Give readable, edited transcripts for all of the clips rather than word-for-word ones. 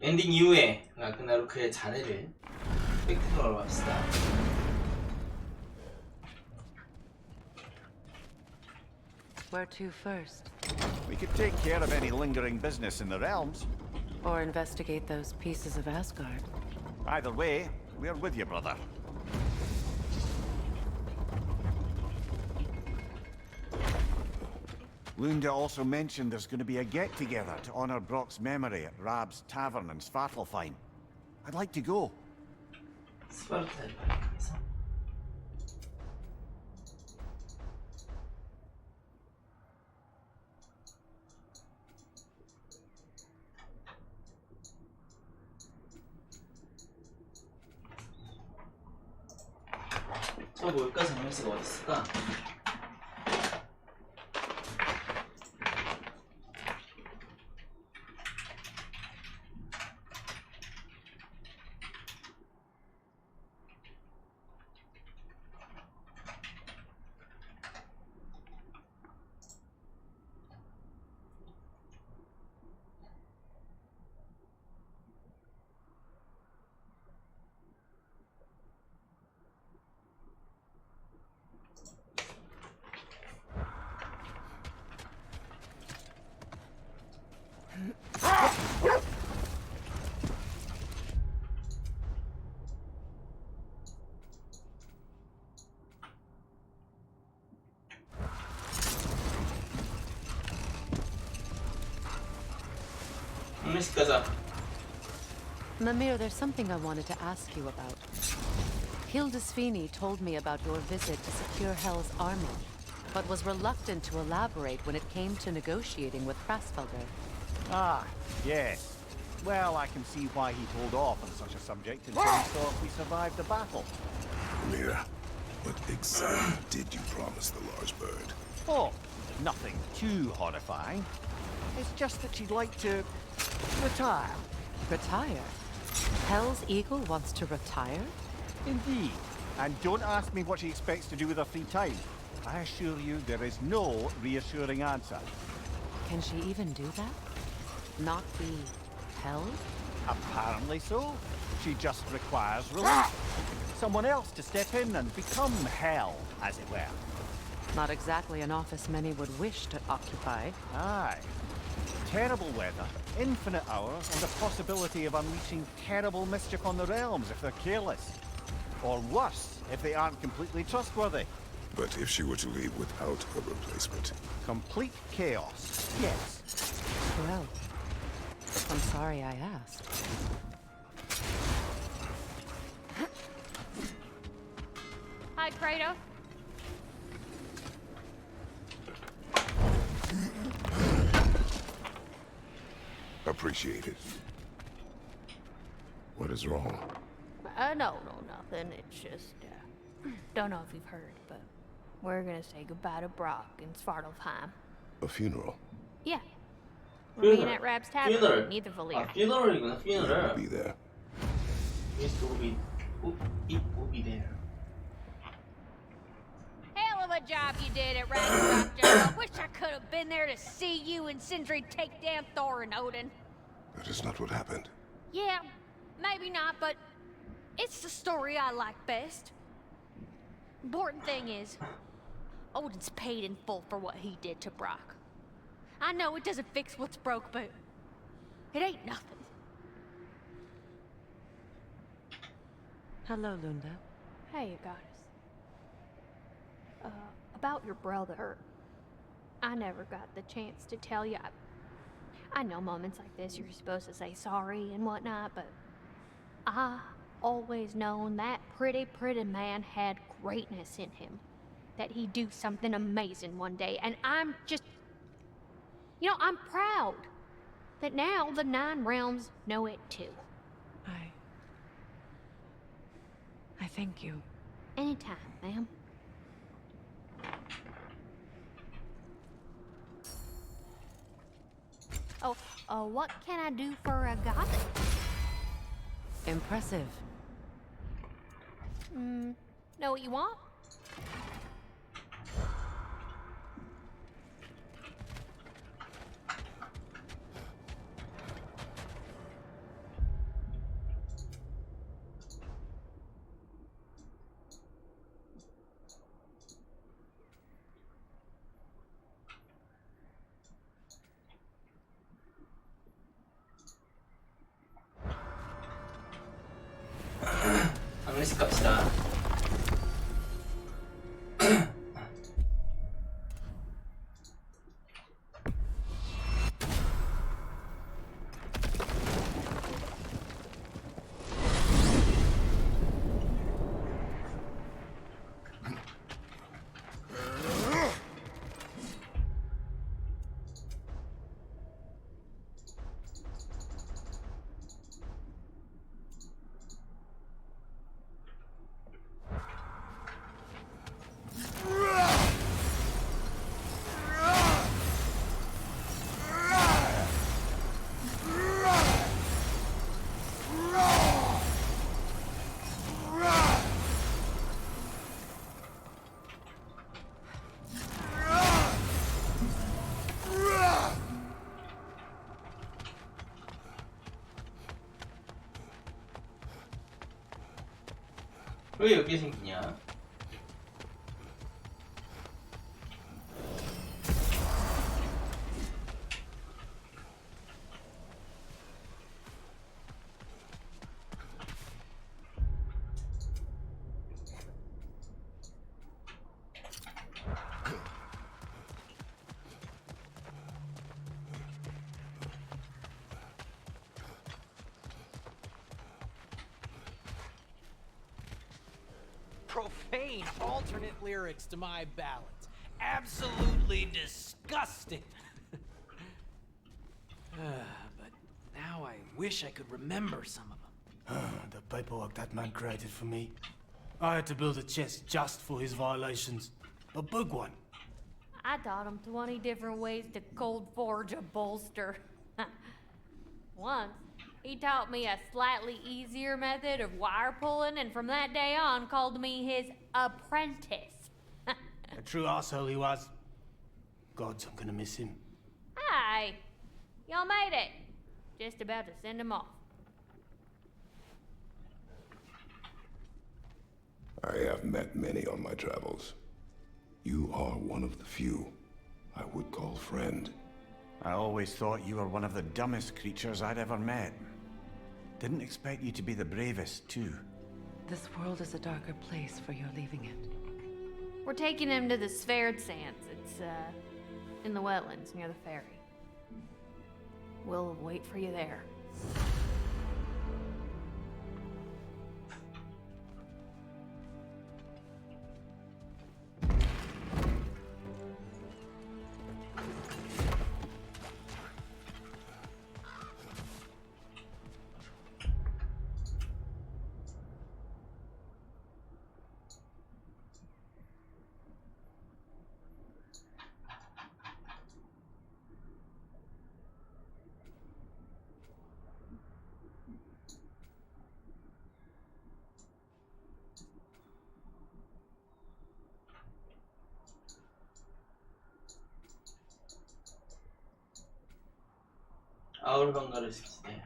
엔딩 이후에 라그나로크의 자네를 획득하러 갑시다. Where to first? We could take care of any lingering business in the realms. Or investigate those pieces of Asgard? Either way, we're with you, brother. Lunda also mentioned there's going to be a get-together to honor Brock's memory at Rab's Tavern in Svartalfheim. I'd like to go. 스파르타에서 저 뭘까? 장면수가 어디 있을까? 장면식 가자. Mimir, there's something I wanted to ask you about. Hildisvini told me about your visit to secure Hel's army, but was reluctant to elaborate when it came to negotiating with Hrasfelder. Ah, yes. Well, I can see why he'd hold off on such a subject until he thought we survived the battle. Mira, what exactly did you promise the large bird? Oh, nothing too horrifying. It's just that she'd like to retire. Retire? Hel's eagle wants to retire? Indeed. And don't ask me what she expects to do with her free time. I assure you there is no reassuring answer. Can she even do that? Not be Hel? Apparently so. She just requires relief. Someone else to step in and become Hel, as it were. Not exactly an office many would wish to occupy. Aye. Terrible weather, infinite hours, and the possibility of unleashing terrible mischief on the realms if they're careless. Or worse, if they aren't completely trustworthy. But if she were to leave without a replacement? Complete chaos, yes. Well, I'm sorry I asked. Hi, Kratos. Appreciate it. What is wrong? No, nothing. It's just, don't know if you've heard, but we're gonna say goodbye to Brock in Svartalfheim. A funeral? Yeah. We're meeting at Rab's Tavern, funeral. neither Valir. 아, funeral이구나, I'll funeral. be there. Yes, it will be there. Hell of a job you did at Ragnarok, Joe. I wish I could have been there to see you and Sindri take down Thor and Odin. That is not what happened. Yeah, maybe not, but it's the story I like best. Important thing is, Odin's paid in full for what he did to Brock. I know it doesn't fix what's broke, but it ain't nothing. Hello, Lunda. Hey, goddess. About your brother. I never got the chance to tell you. I know moments like this you're supposed to say sorry and whatnot, but I always known that pretty man had greatness in him. That he'd do something amazing one day, and I'm just... You know, I'm proud that now the Nine Realms know it too. I thank you. Anytime, ma'am. Oh, what can I do for a gothic? Impressive. Know what you want? 메스 갑시다. 왜 여기 생기냐? Profane alternate lyrics to my ballads. Absolutely disgusting. But now I wish I could remember some of them. The paperwork that man created for me. I had to build a chest just for his violations. A big one. I taught him 20 different ways to cold forge a bolster. Once, he taught me a slightly easier method of wire pulling, and from that day on called me his apprentice. A true asshole he was. Gods, I'm gonna miss him. Hi! Y'all made it. Just about to send him off. I have met many on my travels. You are one of the few I would call friend. I always thought you were one of the dumbest creatures I'd ever met. Didn't expect you to be the bravest, too. This world is a darker place for your leaving it. We're taking him to the Sphaired Sands. It's, in the wetlands near the ferry. We'll wait for you there. 아울방가를 시키네.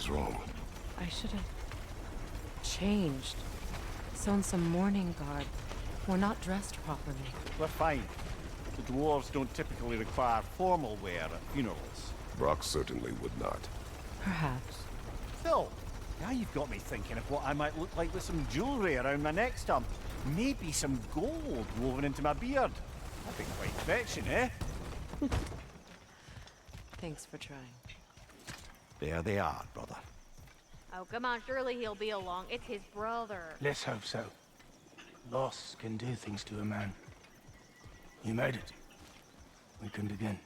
is wrong? I should have changed. Sewn some mourning garb. We're not dressed properly. We're fine. The dwarves don't typically require formal wear at funerals. Brock certainly would not. Perhaps. Still, now you've got me thinking of what I might look like with some jewellery around my neck stump. Maybe some gold woven into my beard. That'd be quite fetching, eh? Thanks for trying. There they are, brother. Oh, come on, surely he'll be along. It's his brother. Let's hope so. Loss can do things to a man. You made it. We can begin.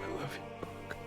I love you, Brock.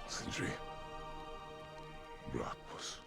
Sindri. Brock was...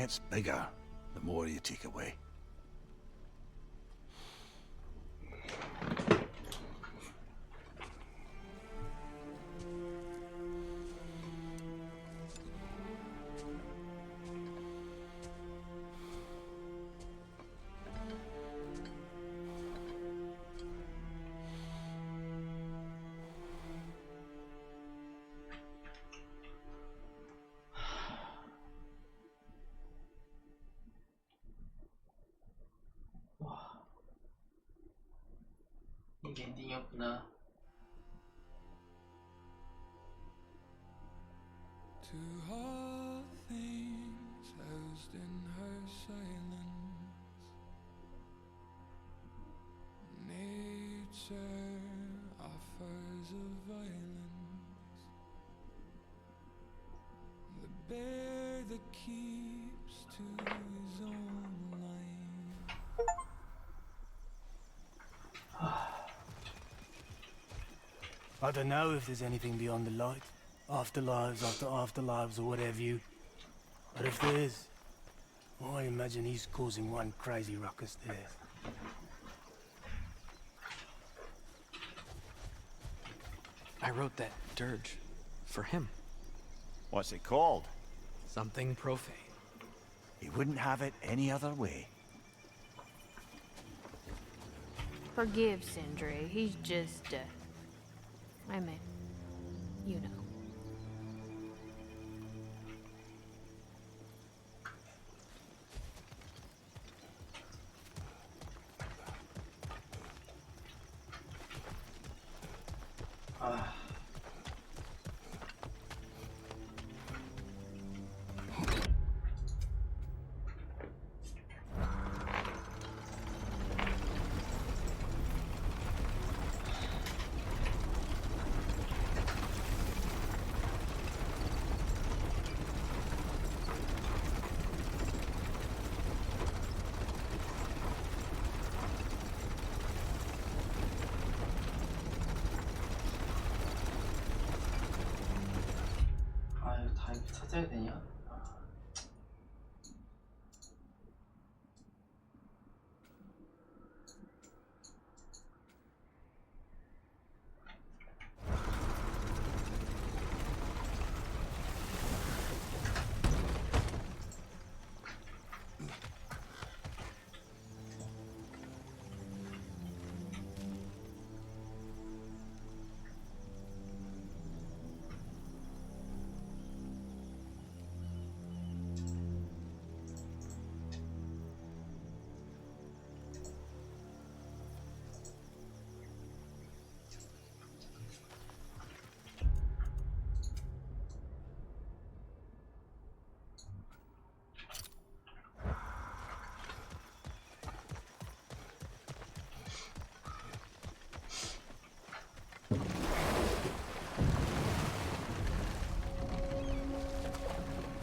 gets bigger the more you take away. 이게 엔딩이었구나. To all things housed in her silence, nature offers a violence, the bear that keeps to his own line. I don't know if there's anything beyond the light. Afterlives after afterlives or whatever you. But if there is, well, I imagine he's causing one crazy ruckus there. I wrote that dirge for him. What's it called? Something profane. He wouldn't have it any other way. Forgive Sindri. He's just, I mean, you know. 이거 다 이렇게 찾아야 되냐?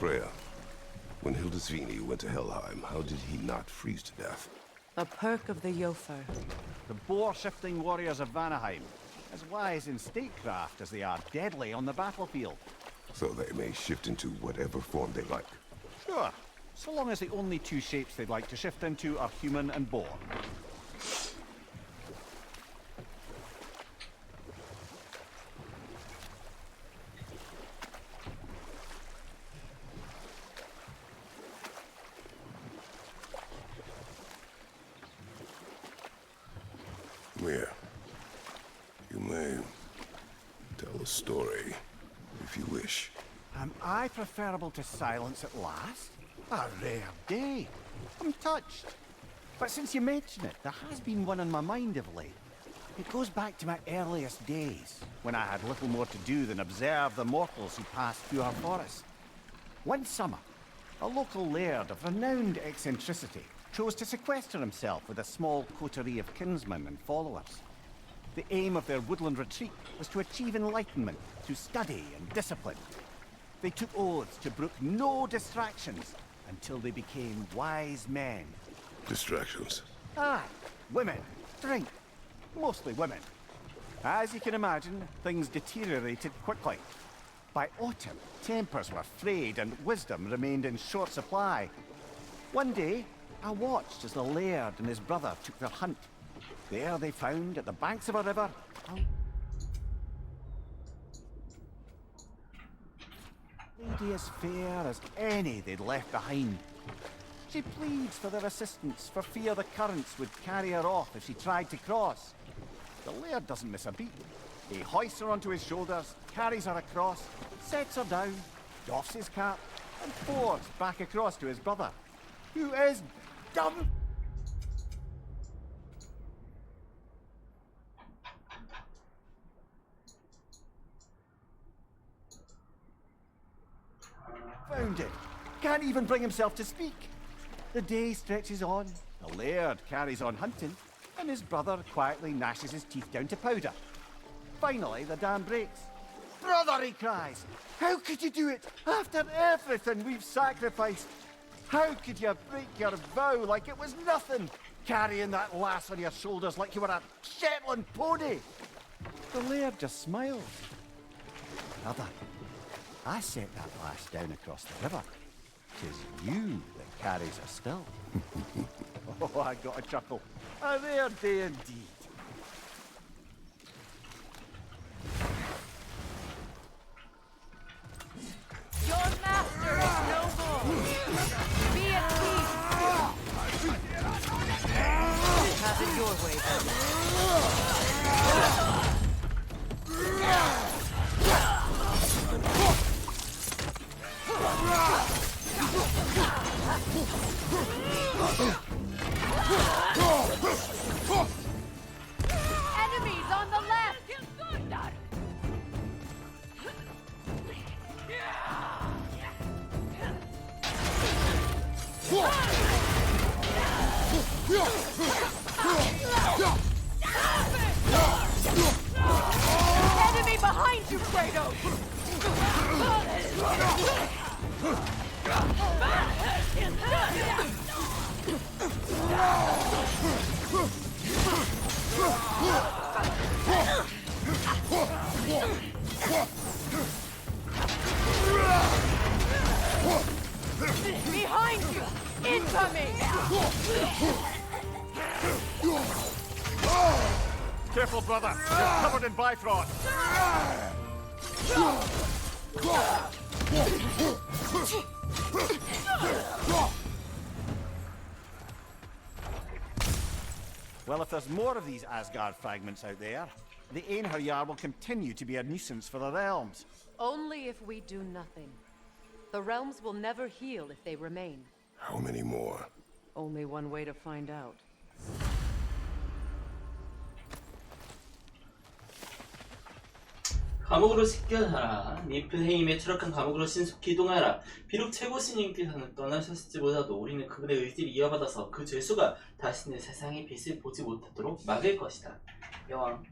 Freya, when Hildisvini went to Helheim, how did he not freeze to death? A perk of the Jofer. The boar-shifting warriors of Vanaheim, as wise in statecraft as they are deadly on the battlefield. So they may shift into whatever form they like. Sure, so long as the only two shapes they'd like to shift into are human and boar. Mia, you may tell a story, if you wish. Am I preferable to silence at last? A rare day. I'm touched. But since you mention it, there has been one on my mind of late. It goes back to my earliest days, when I had little more to do than observe the mortals who passed through our forest. One summer, a local laird of renowned eccentricity chose to sequester himself with a small coterie of kinsmen and followers. The aim of their woodland retreat was to achieve enlightenment through study and discipline. They took oaths to brook no distractions until they became wise men. Distractions. Ah, women, drink, mostly women. As you can imagine, things deteriorated quickly. By autumn, tempers were frayed and wisdom remained in short supply. One day, I watched as the laird and his brother took their hunt. There they found, at the banks of a river, a lady as fair as any they'd left behind. She pleads for their assistance for fear the currents would carry her off if she tried to cross. The laird doesn't miss a beat. He hoists her onto his shoulders, carries her across, sets her down, doffs his cap, and fords back across to his brother, who is dumb. Found it. Can't even bring himself to speak. The day stretches on, the laird carries on hunting, and his brother quietly gnashes his teeth down to powder. Finally, the dam breaks. "Brother," he cries, "how could you do it after everything we've sacrificed? How could you break your vow like it was nothing, carrying that lass on your shoulders like you were a Shetland pony?" The laird just smiled. "Brother, I set that lass down across the river. 'Tis you that carries her still." Oh, I got a chuckle. A rare day indeed. Your master is noble. Be at peace. Have it your way, Enemies on the left! Enemy behind you, Kratos! Behind you! Incoming! Careful, brother. You're covered in Bifrost. Well, if there's more of these Asgard fragments out there, the Einherjar will continue to be a nuisance for the realms. Only if we do nothing. The realms will never heal if they remain. How many more? Only one way to find out. 감옥으로 씻겨져라. 니플헤임의 추락한 감옥으로 신속히 이동하라. 비록 최고 신님께서는 떠나셨을지보다도 우리는 그분의 의지를 이어받아서 그 죄수가 다시는 세상의 빛을 보지 못하도록 막을 것이다. 여왕.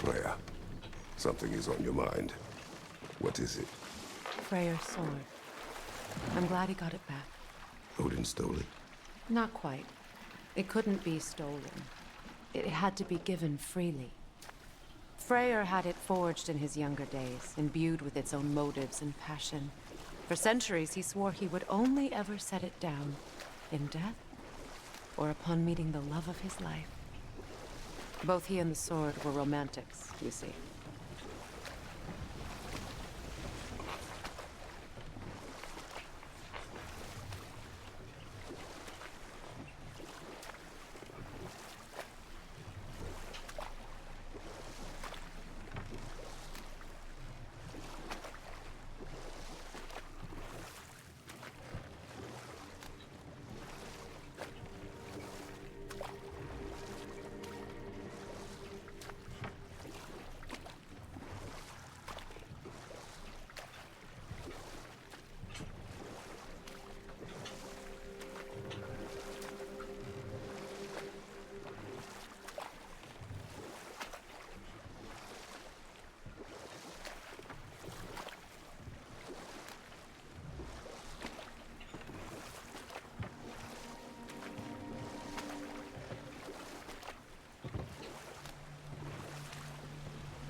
Freya, something is on your mind. What is it? Freyr's sword. I'm glad he got it back. Odin stole it. Not quite. It couldn't be stolen. It had to be given freely. Freyr had it forged in his younger days, imbued with its own motives and passion. For centuries, he swore he would only ever set it down in death or upon meeting the love of his life. Both he and the sword were romantics, you see.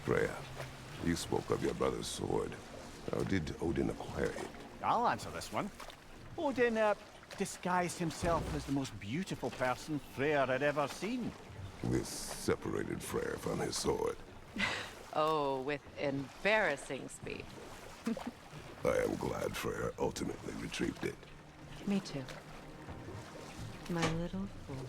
Freya, you spoke of your brother's sword. How did Odin acquire it? I'll answer this one. Odin, disguised himself as the most beautiful person Freyr had ever seen. This separated Freyr from his sword. Oh, with embarrassing speed. I am glad Freyr ultimately retrieved it. Me too. My little fool.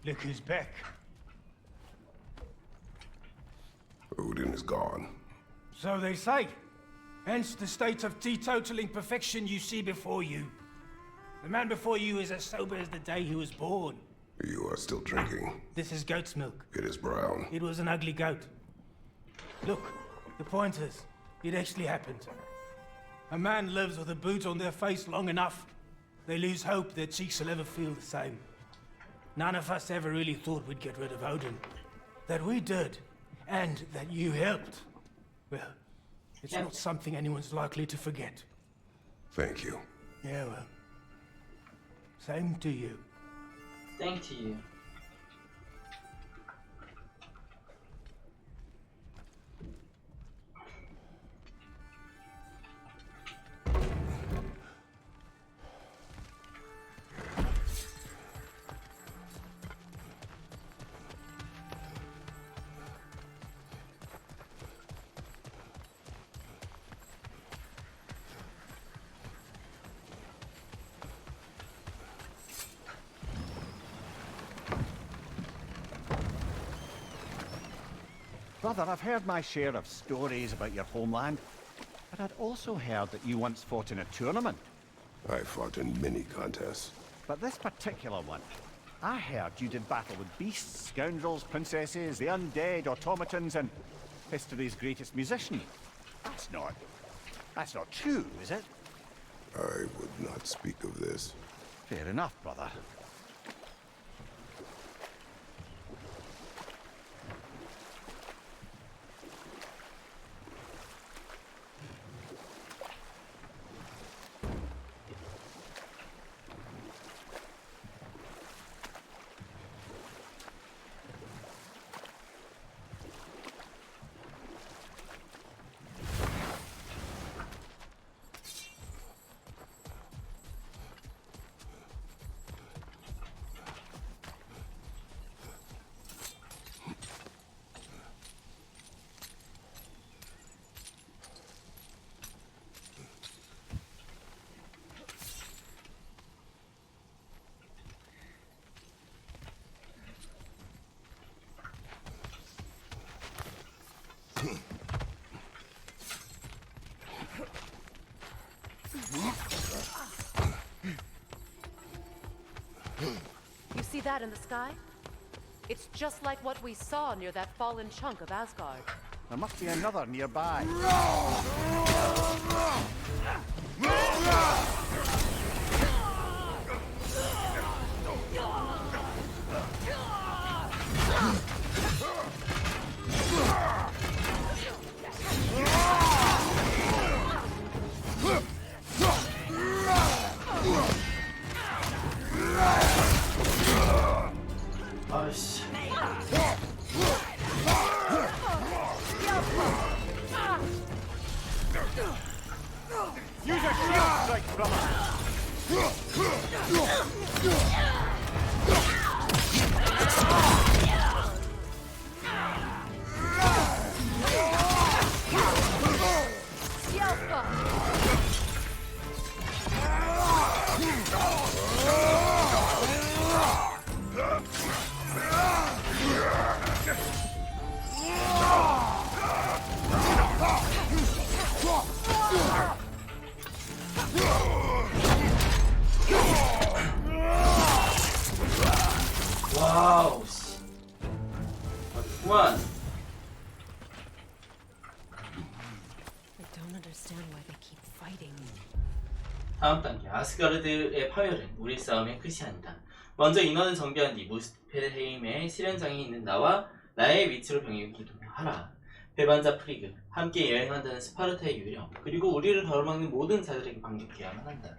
Look who's back. Odin is gone. So they say. Hence the state of teetotaling perfection you see before you. The man before you is as sober as the day he was born. You are still drinking. This is goat's milk. It is brown. It was an ugly goat. Look, the point is, it actually happened. A man lives with a boot on their face long enough, they lose hope their cheeks will ever feel the same. None of us ever really thought we'd get rid of Odin. That we did, and that you helped. Well, it's not something anyone's likely to forget. Thank you. Yeah, well. Same to you. Thank you. Brother, I've heard my share of stories about your homeland, but I'd also heard that you once fought in a tournament. I fought in many contests. But this particular one, I heard you did battle with beasts, scoundrels, princesses, the undead, automatons, and history's greatest musician. That's not true, is it? I would not speak of this. Fair enough, brother. You see that in the sky? It's just like what we saw near that fallen chunk of Asgard. There must be another nearby. 아이씨. Use a shield strike, brother! understand why they keep fighting. 다음 단계 아스가르드의 파멸은 우리 싸움의 끝이 아니다. 먼저 인원을 정비한 뒤 무스펠헤임의 실현장에 있는 나와 나의 위치로 병력을 기동하라. 배반자 프리그, 함께 여행한다는 스파르타의 유령, 그리고 우리를 가로막는 모든 자들에게 반격해야만 한다.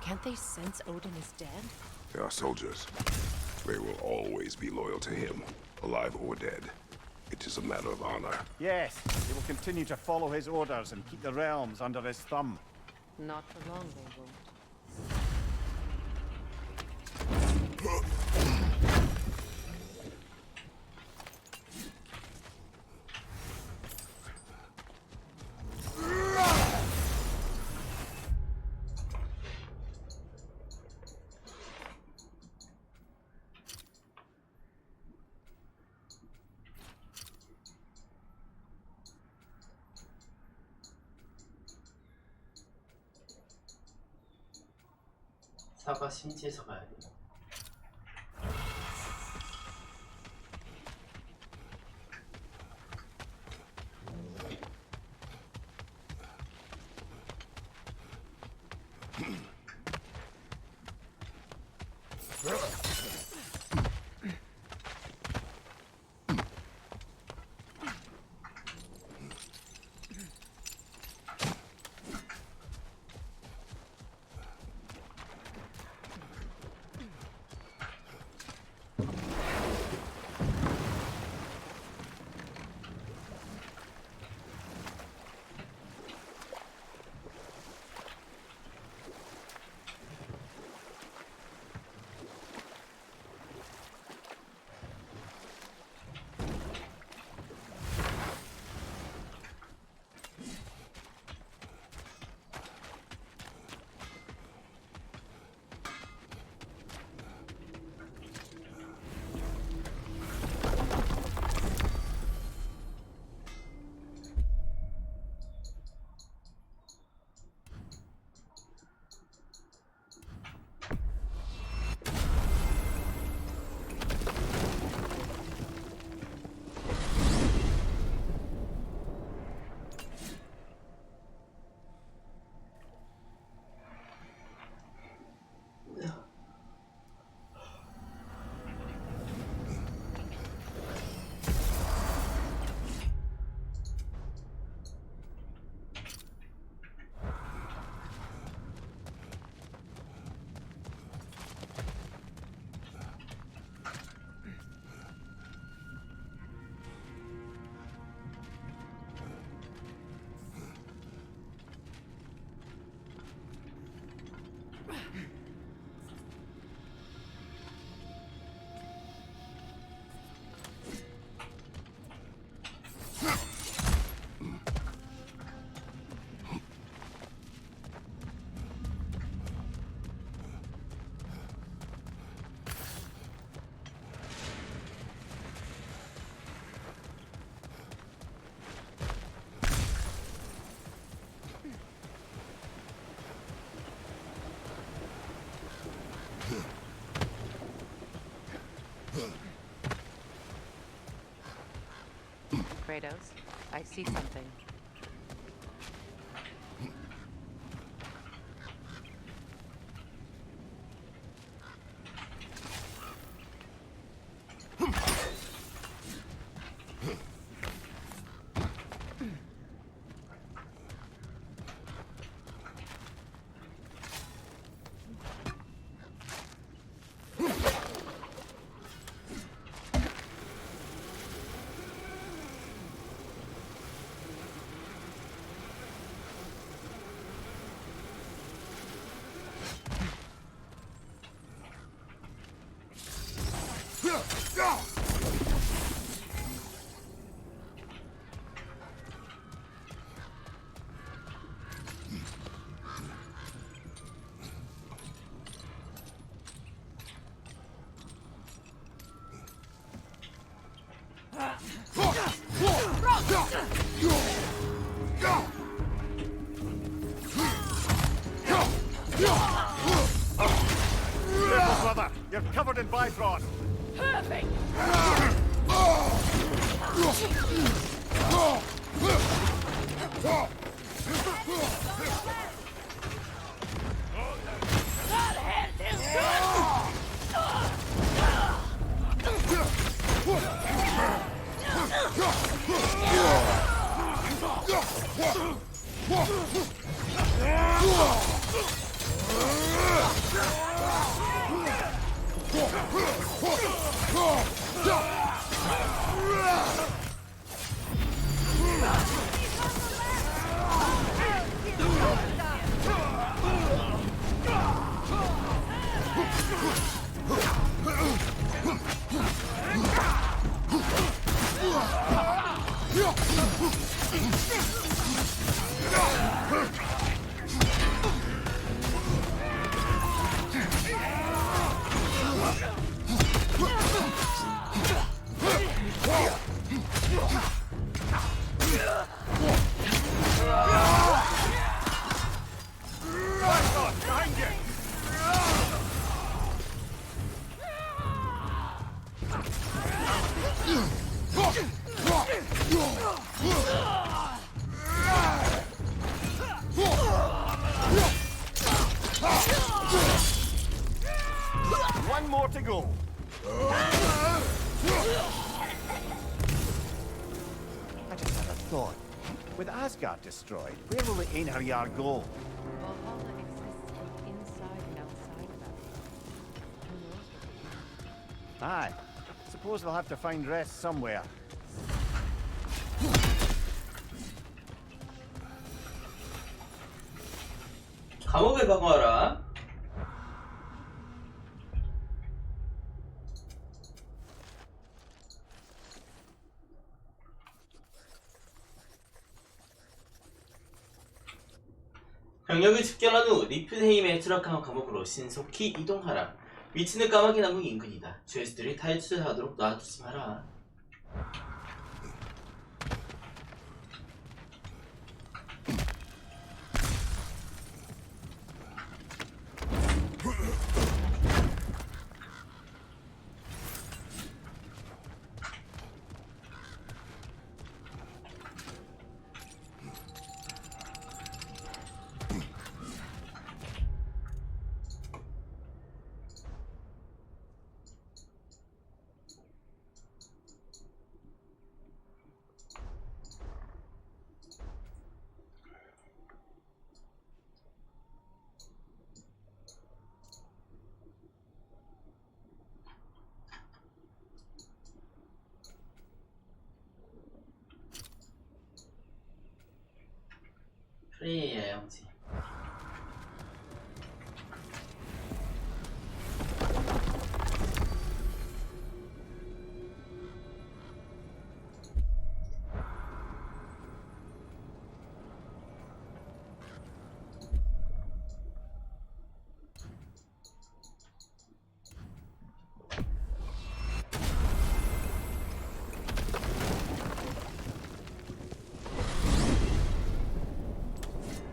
Can't they sense Odin is dead? They are soldiers. They will always be loyal to him, alive or dead. It is a matter of honor. Yes, they will continue to follow his orders and keep the realms under his thumb. Not for long, they won't. 사과 심지에서 가야 돼. Kratos, I see something. Careful, brother. You're covered in Bifrost. Perfect! One more to go. I just had a thought. With Asgard destroyed, where will the Einherjar go? Valhalla exists both inside and outside of that. Who knows what will happen? Aye. Suppose they'll have to find rest somewhere. 감옥을 방어하라. 병력을 집결한 후 리프헤임의 추락한 감옥으로 신속히 이동하라. 위치는 까마귀 나무 인근이다. 죄수들이 탈출하도록 놔두지 마라. 프레이야 형제.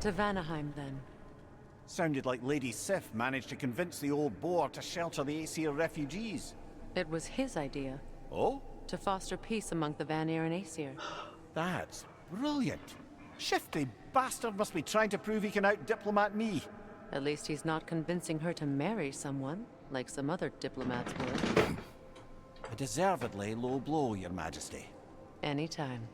To Vanaheim, then. Sounded like Lady Sif managed to convince the old boar to shelter the Aesir refugees. It was his idea. Oh? To foster peace among the Vanir and Aesir. That's brilliant. Shifty bastard must be trying to prove he can out-diplomat me. At least he's not convincing her to marry someone, like some other diplomats would. A deservedly low blow, Your Majesty. Anytime.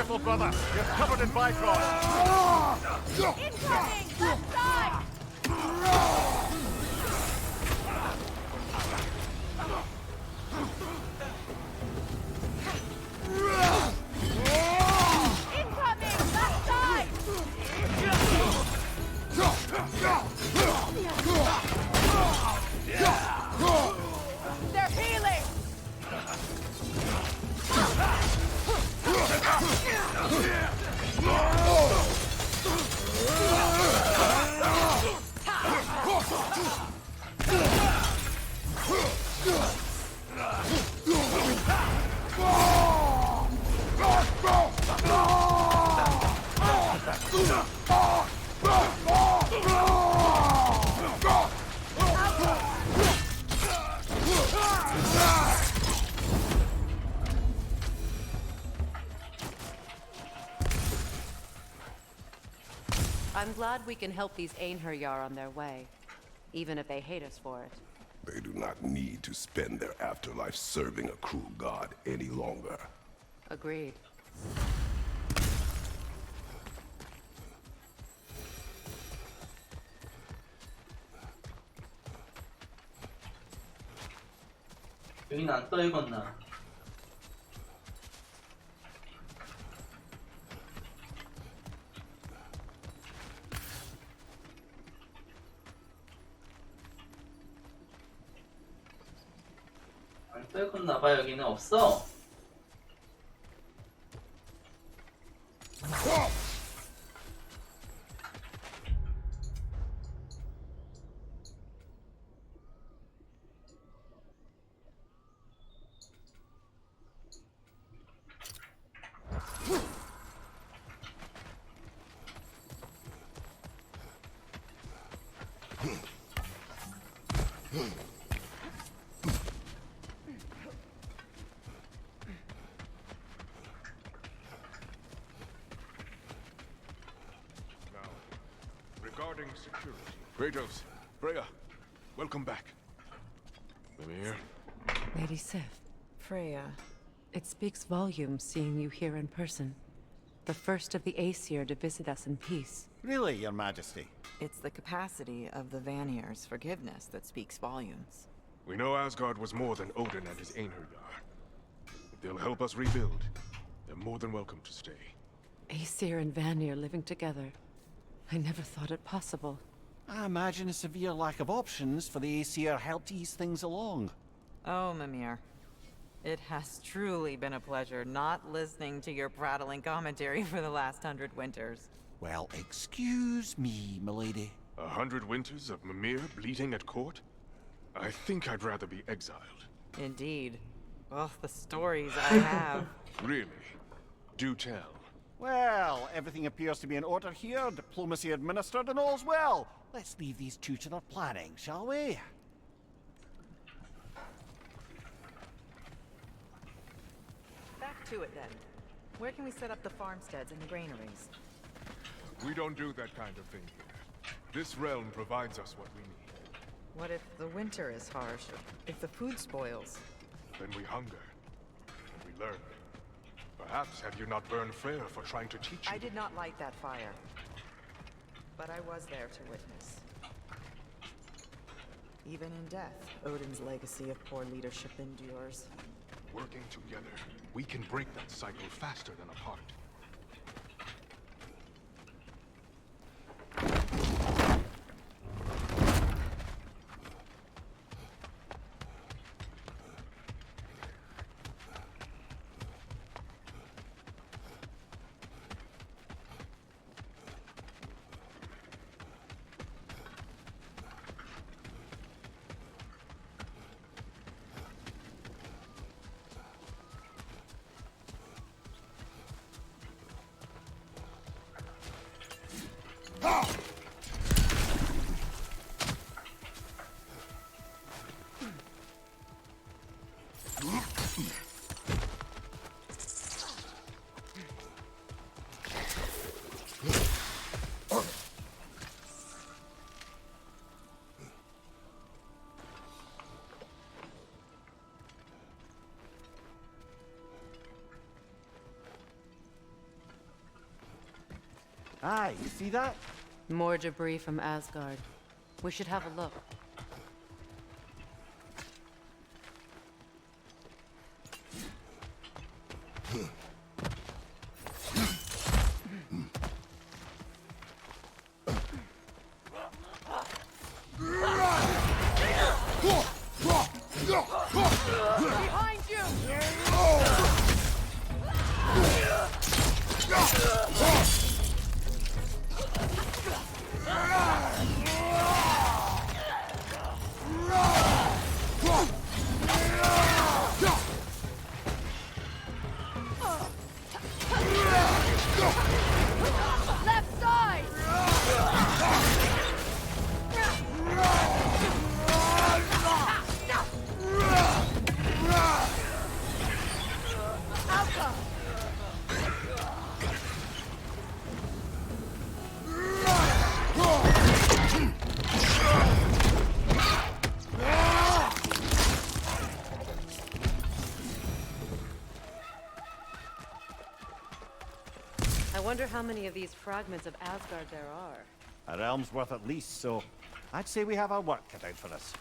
careful, brother. You're covered in Bifrost. Incoming! Left side! Incoming! Left side! They're healing! I'm glad we can help these Einherjar on their way, even if they hate us for it. They do not need to spend their afterlife serving a cruel god any longer. Agreed. 여긴 안 떨궜나? 안 떨궜나봐. 여기는 없어. Regarding security. Kratos, Freya, welcome back. Mimir. Lady Sif. Freya. It speaks volumes seeing you here in person. The first of the Aesir to visit us in peace. Really, Your Majesty? It's the capacity of the Vanir's forgiveness that speaks volumes. We know Asgard was more than Odin and his Einherjar. If they'll help us rebuild, they're more than welcome to stay. Aesir and Vanir living together. I never thought it possible. I imagine a severe lack of options for the Aesir helped ease things along. Oh, Mimir. It has truly been a pleasure not listening to your prattling commentary for the last 100 winters. Well, excuse me, milady. 100 winters of Mimir bleating at court? I think I'd rather be exiled. Indeed. Oh, the stories I have. Really? Do tell. Well, everything appears to be in order here, diplomacy administered, and all's well. Let's leave these two to their planning, shall we? Back to it then. Where can we set up the farmsteads and the granaries? We don't do that kind of thing here. This realm provides us what we need. What if the winter is harsh? If the food spoils? Then we hunger. And we learn. Perhaps had you not burned Freyr for trying to teach you. I did not light that fire. But I was there to witness. Even in death, Odin's legacy of poor leadership endures. Working together, we can break that cycle faster than apart. Aye, you see that? More debris from Asgard. We should have a look. Behind you! Left side! Alpha! I wonder how many of these fragments of Asgard there are. A realm's worth at least, so I'd say we have our work cut out for us.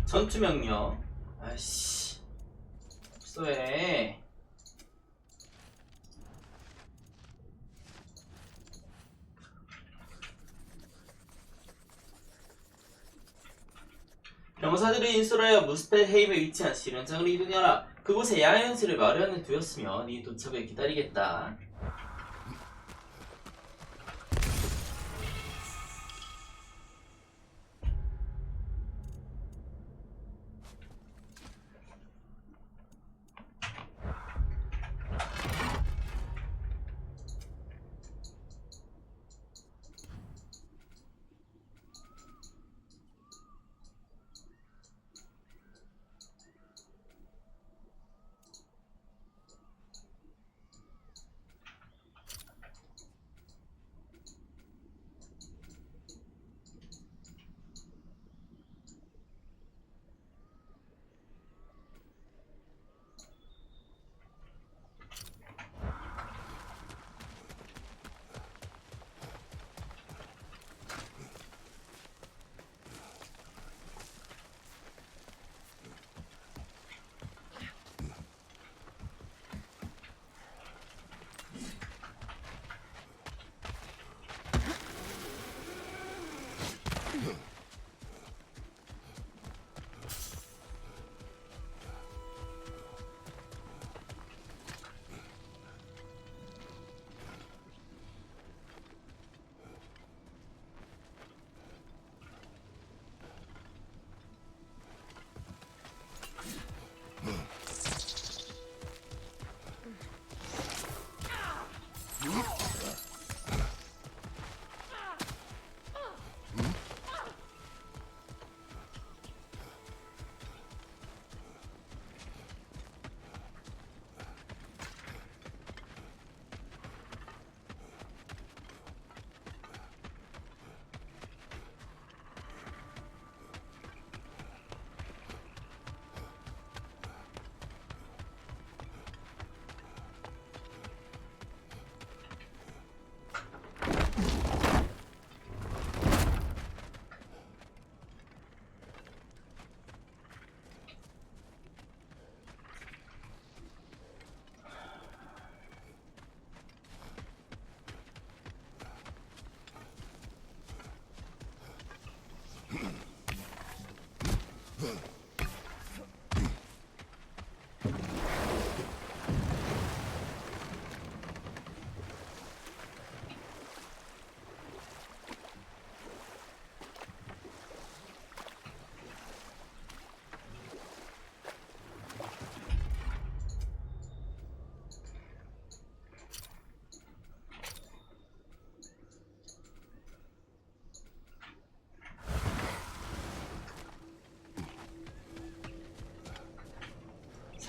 전투 명령. 아이씨. 쏘해. 병사들이 인솔하여 무스펠헤임에 위치한 실현장으로 이동하라. 그곳에 야연실을 마련해 두었으며 네 도착을 기다리겠다.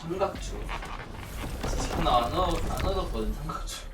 삼각주. 하나 안 얻었거든, 삼각주.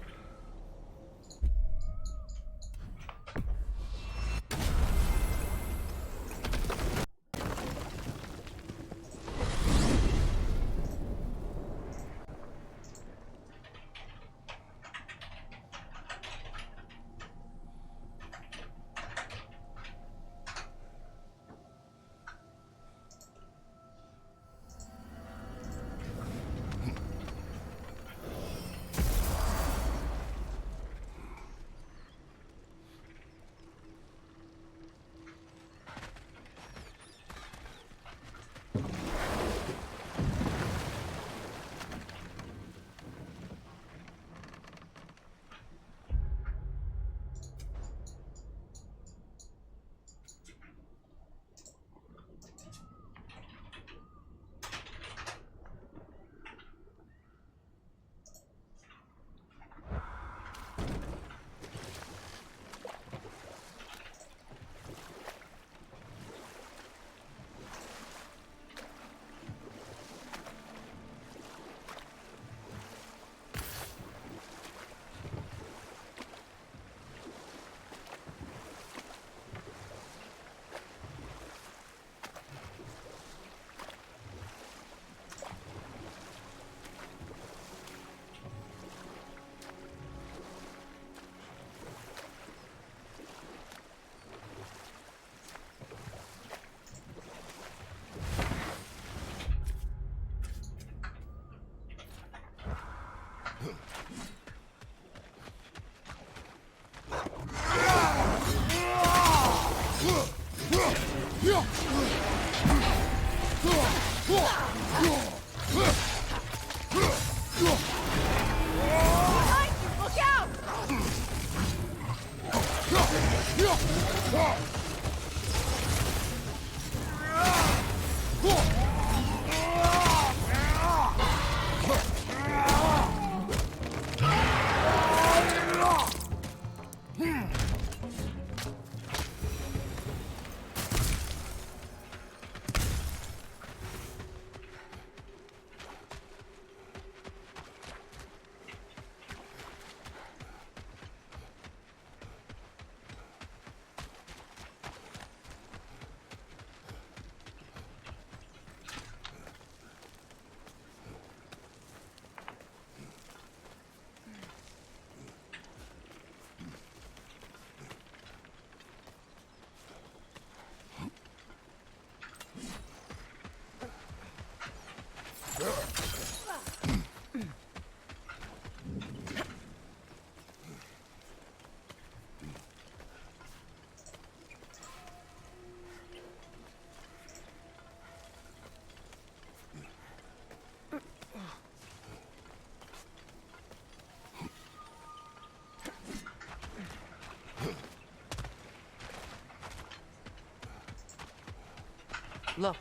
Look,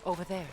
over there.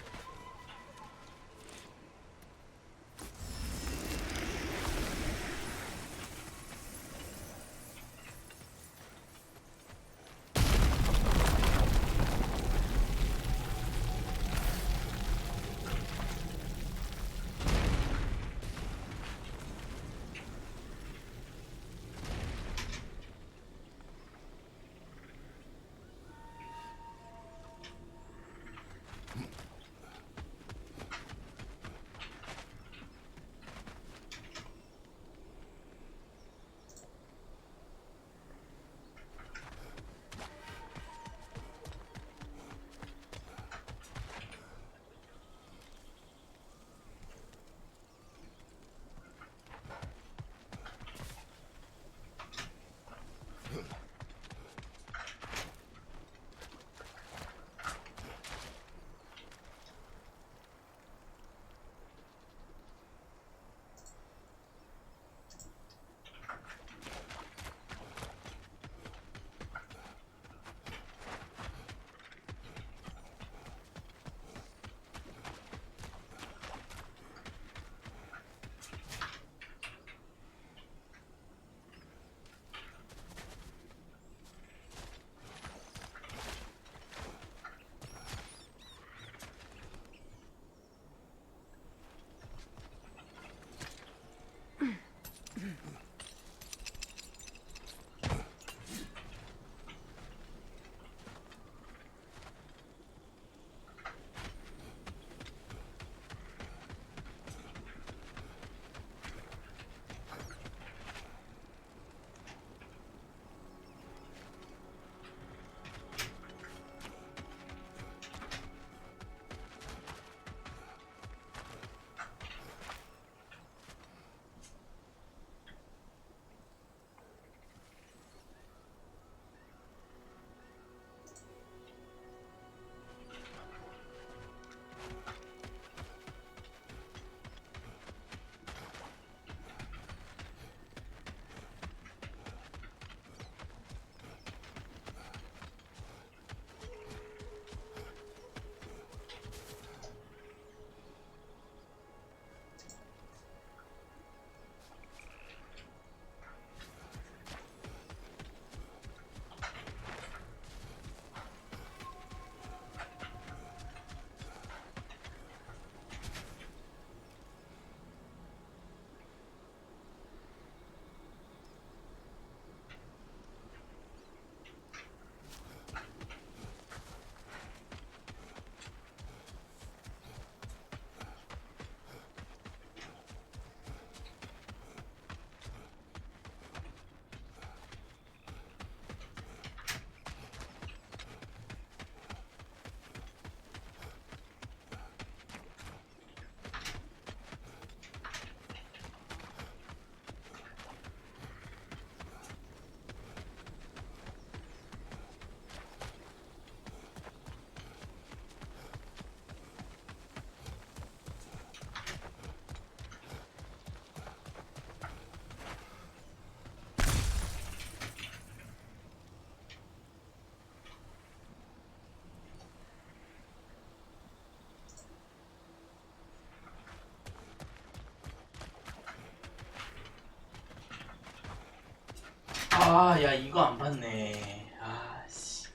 아, 야, 이거 안 봤네. 아, 씨.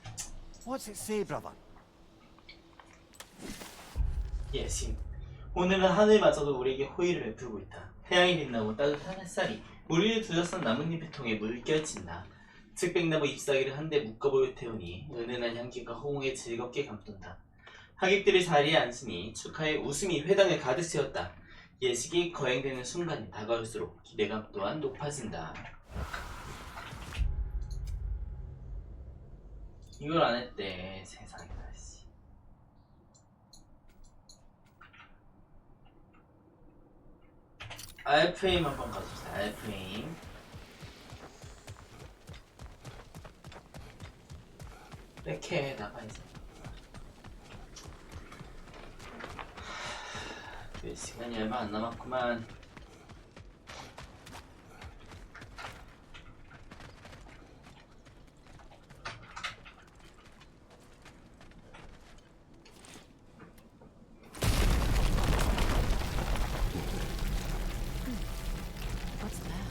What's it say, brother? 예, 신. 오늘은 하늘마저도 우리에게 호의를 베풀고 있다. 태양이 빛나고 따뜻한 햇살이 우리를 둘러싼 나뭇잎의 통에 물결친다. 측백나무 잎사귀를 한데 묶어보여 태우니 은은한 향기가 호응에 즐겁게 감돈다. 하객들이 자리에 앉으니 축하의 웃음이 회당을 가득 채웠다. 예식이 거행되는 순간이 다가올수록 기대감 또한 높아진다. 이걸 안 했대. 세상에나 씨. 알프레임 한번 가줍시다. 알프레임. 이렇게 나가야지. 시간이 얼마 안 남았구만. What's that?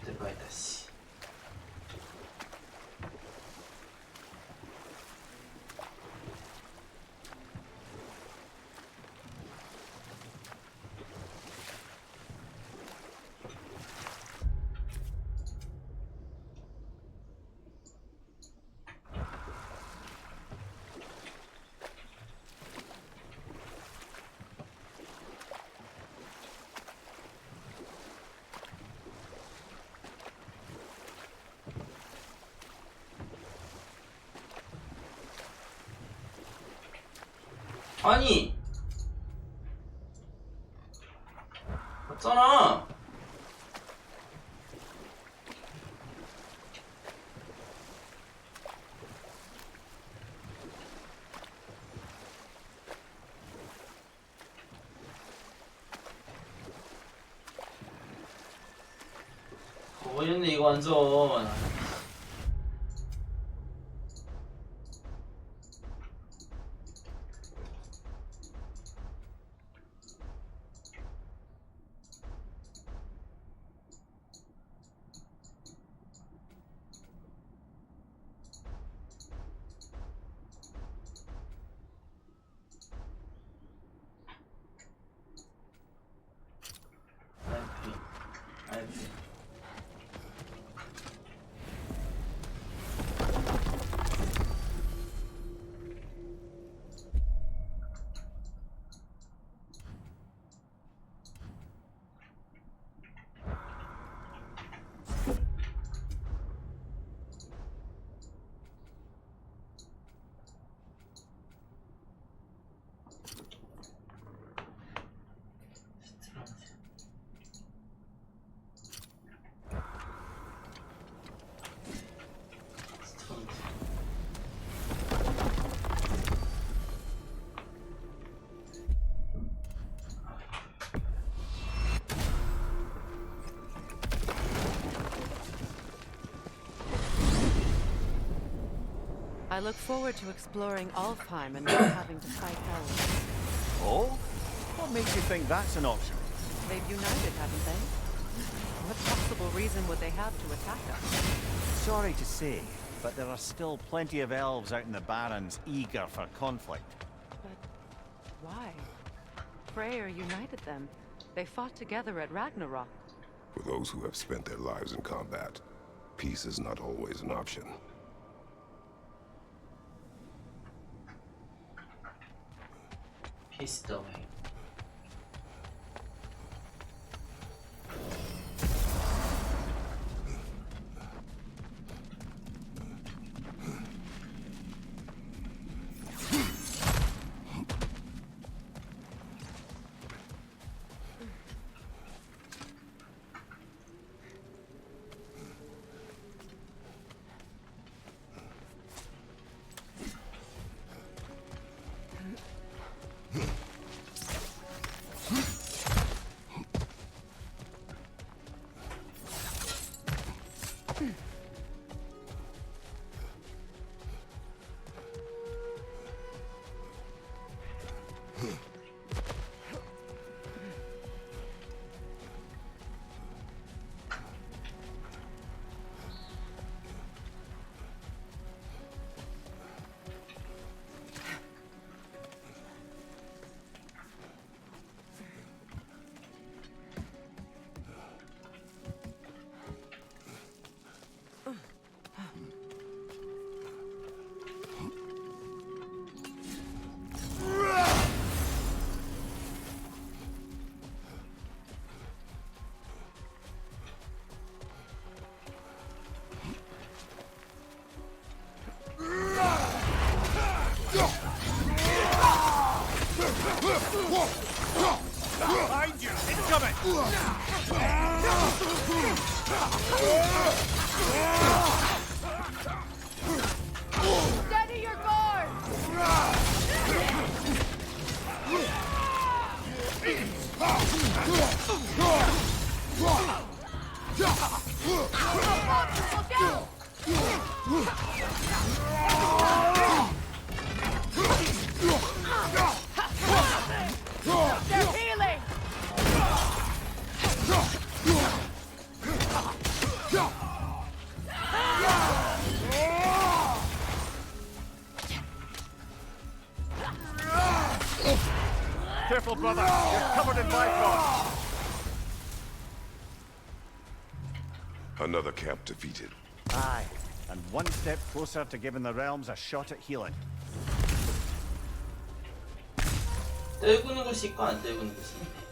들어가야다 씨. 아니 맞잖아. 거였네 이거 완전. I look forward to exploring Alfheim and not having to fight elves. Oh? What makes you think that's an option? They've united, haven't they? What possible reason would they have to attack us? Sorry to say, but there are still plenty of elves out in the Barrens eager for conflict. But why? Freyr united them. They fought together at Ragnarok. For those who have spent their lives in combat, peace is not always an option. Peace the way. Behind you! Incoming! Steady your guard! Look out! They're healing! Careful, brother! You're covered in bifrost! Another camp defeated. Aye, and one step closer to giving the realms a shot at healing. 떨구는 곳이 있고 안 떨구는 곳이 있네.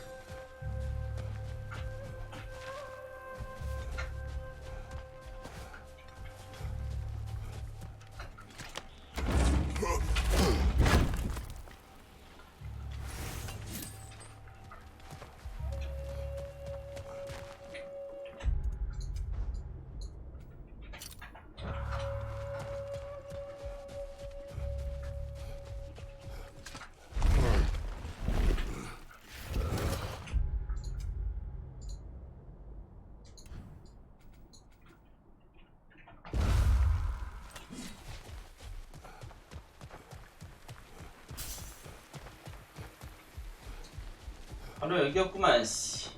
바로 여기였구만 씨.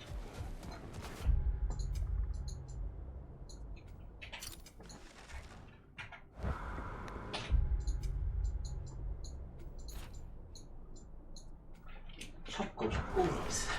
협곡 있어요.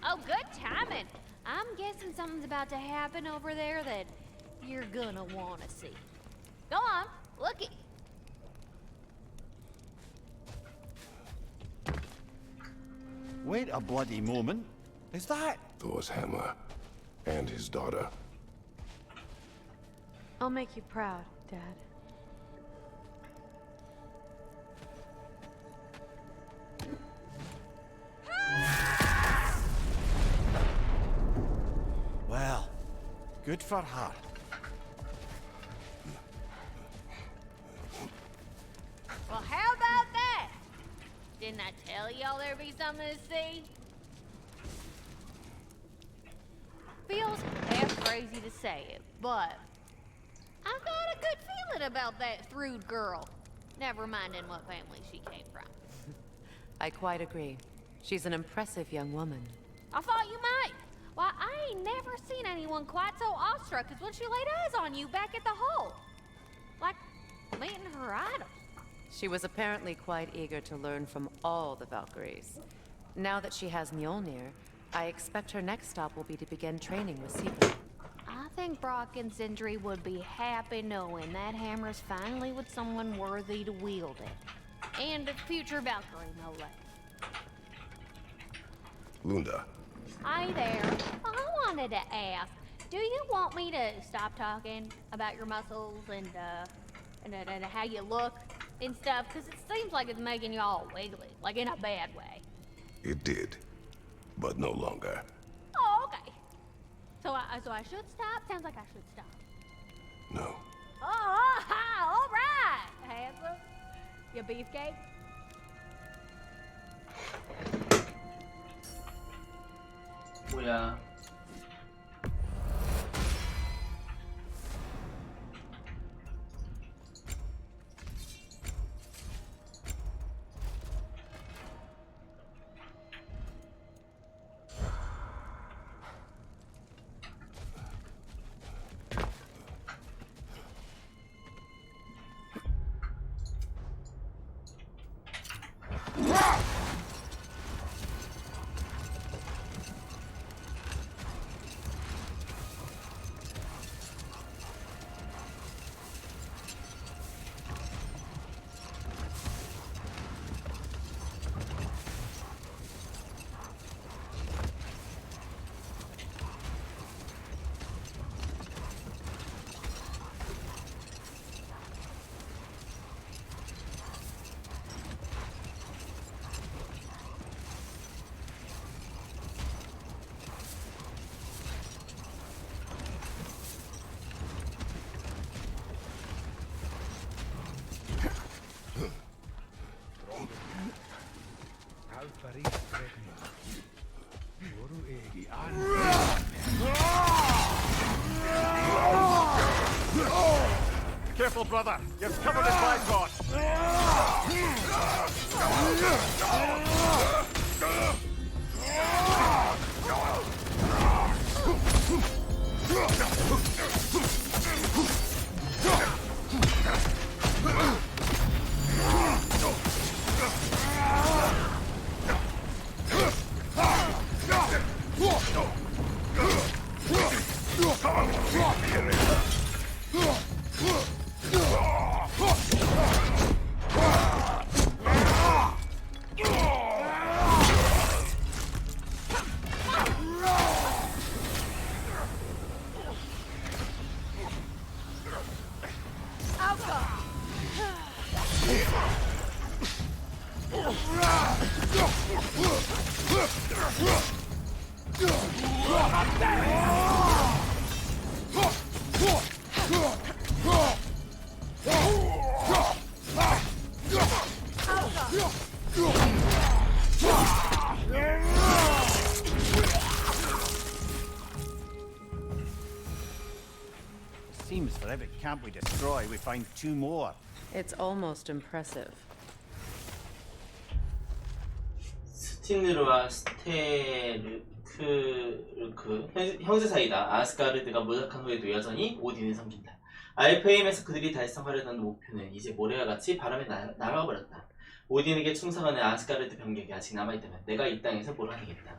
Oh, good timing. I'm guessing something's about to happen over there that you're gonna want to see. Go on, look it. Wait a bloody moment. Is that? Thor's hammer and his daughter. I'll make you proud, Dad. Good for her. Well, how about that? Didn't I tell y'all there'd be something to see? Feels half crazy to say it, but I've got a good feeling about that Thrud girl. Never minding what family she came from. I quite agree. She's an impressive young woman. I thought you might. Why, I ain't never seen anyone quite so awestruck as when she laid eyes on you back at the hole. Like meeting her idol. She was apparently quite eager to learn from all the Valkyries. Now that she has Mjolnir, I expect her next stop will be to begin training with Sigurd. I think Brock and Sindri would be happy knowing that hammer's finally with someone worthy to wield it. And a future Valkyrie, no less. Lunda. Hi there. I wanted to ask, do you want me to stop talking about your muscles and how you look and stuff? Because it seems like it's making you all wiggly, like in a bad way. It did, but no longer. Oh, okay. So I should stop? Sounds like I should stop. No. Oh, all right, handsome. You beefcake? 뭐야? Careful, brother. You're covered in Bifrost. Seems for every camp we destroy, we find two more. It's almost impressive. 스틴르와 형제 사이다. 아스가르드가 무력한 후에도 여전히 오딘을 섬긴다. 알프헤임에서 그들이 달성하려던 목표는 이제 모래와 같이 바람에 날아버렸다. 오딘에게 충성하는 아스가르드 병력이 아직 남아있다면 내가 이 땅에서 몰아내겠다.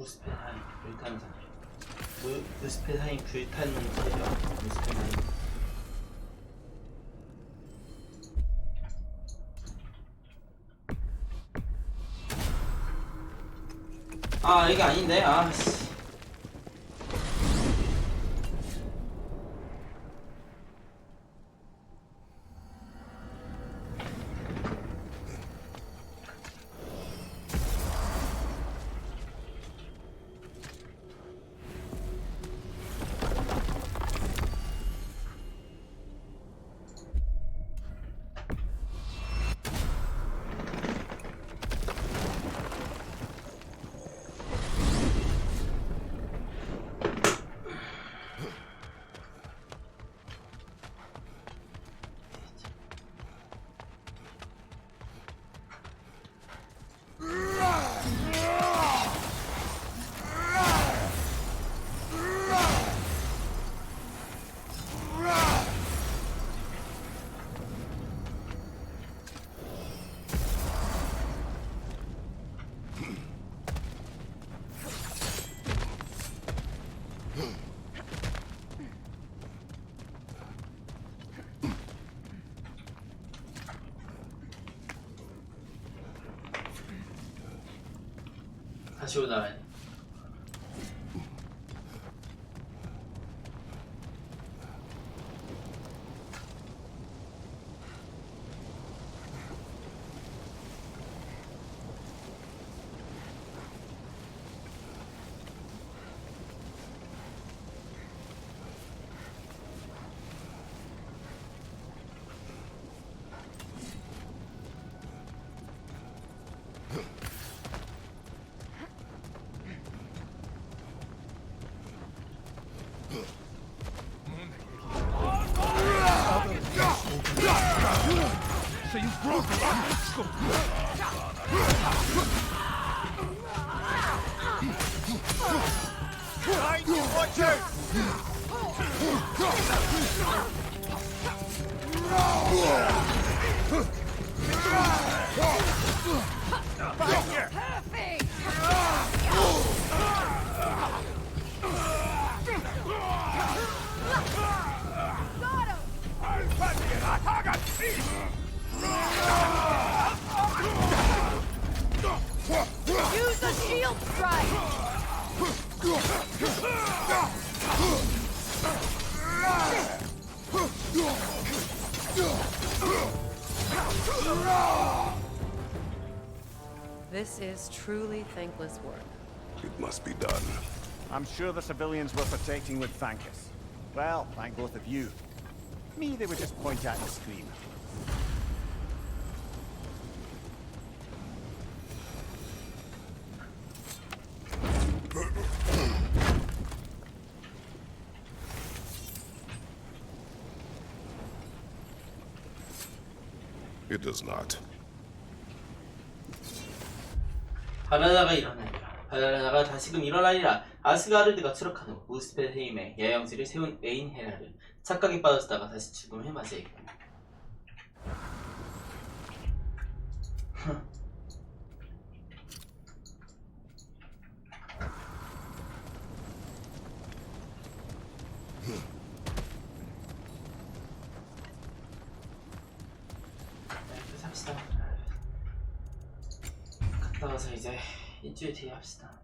무스페하임 불타는 사람. 무스페하임 불타는 사람. 무스페하임. 아 이게 아닌데. 아씨. 다시 올라가야 돼. So you broke the lock. Watch out! Back here! Use the shield strike! This is truly thankless work. It must be done. I'm sure the civilians were protecting would thank us. Well, thank both of you. Me, they would just point at and scream. It does not. 바랄라가 일어나리라. 바랄라가 다시금 일어나리라. 아스가르드가 추락한 후 무스펠헤임에 야영지를 세운 에인헤라를 착각에 빠졌다가 다시 죽음을 맞이했고. 삽시다. 갔다 와서 이제 일주일 뒤에 합시다.